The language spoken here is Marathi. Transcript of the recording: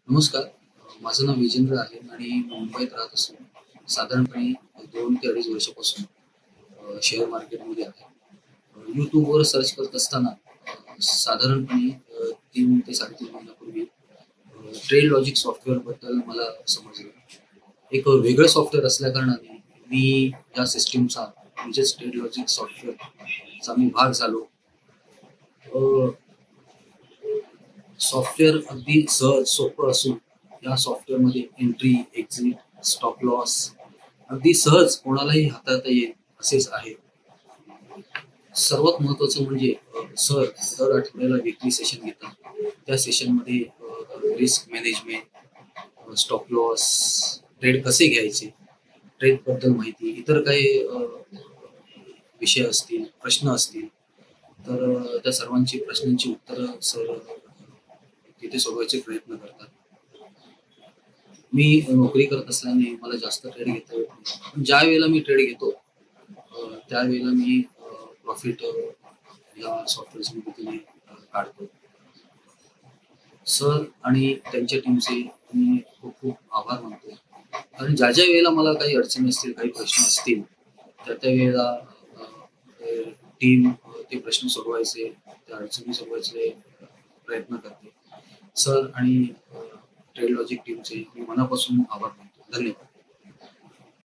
नमस्कार. माझं नाव विजेंद्र आहे आणि मुंबईत राहत असून साधारणपणे 2 ते 2.5 वर्षापासून शेअर मार्केटमध्ये आहे. YouTubeवर सर्च करत असताना साधारणपणे 3 ते 3.5 महिन्यापूर्वी ट्रेड लॉजिक सॉफ्टवेअरबद्दल मला समजलं. एक वेगळं सॉफ्टवेअर असल्याकारणाने मी या सिस्टमचा म्हणजेच ट्रेड लॉजिक सॉफ्टवेअरचा मी भाग झालो. अ, सॉफ्टवेअर अगदी सहज सोपं असून या सॉफ्टवेअरमध्ये एंट्री, एक्झिट, स्टॉप लॉस अगदी सहज कोणालाही हाताळता येईल असेच आहे. सर्वात महत्त्वाचं म्हणजे सर दर आठवड्याला वीकली सेशन घेतात. त्या सेशनमध्ये risk management, stop loss, trade कसे घ्यायचे, ट्रेडबद्दल माहिती, इतर काही विषय असतील, प्रश्न असतील, तर त्या सर्वांची प्रश्नांची उत्तरं सर तिथे सोडवायचे प्रयत्न करतात. मी नोकरी करत असल्याने मला जास्त ट्रेड घेता येत नाही. पण ज्यावेळेला मी ट्रेड घेतो, त्यावेळेला मी प्रॉफिट या सॉफ्टवेअरच्या मदतीने काढतो. सर आणि त्यांच्या टीमचे मी खूप खूप आभार मानतो. कारण ज्या वेळेला मला काही अडचणी असतील, काही प्रश्न असतील, त्या वेळेला टीम ते प्रश्न सोडवायचे, त्या अडचणी सोडवायचे प्रयत्न करते. सर आणि ट्रेड लॉजिक टीमचे मी मनापासून आभार मानतो. धन्यवाद.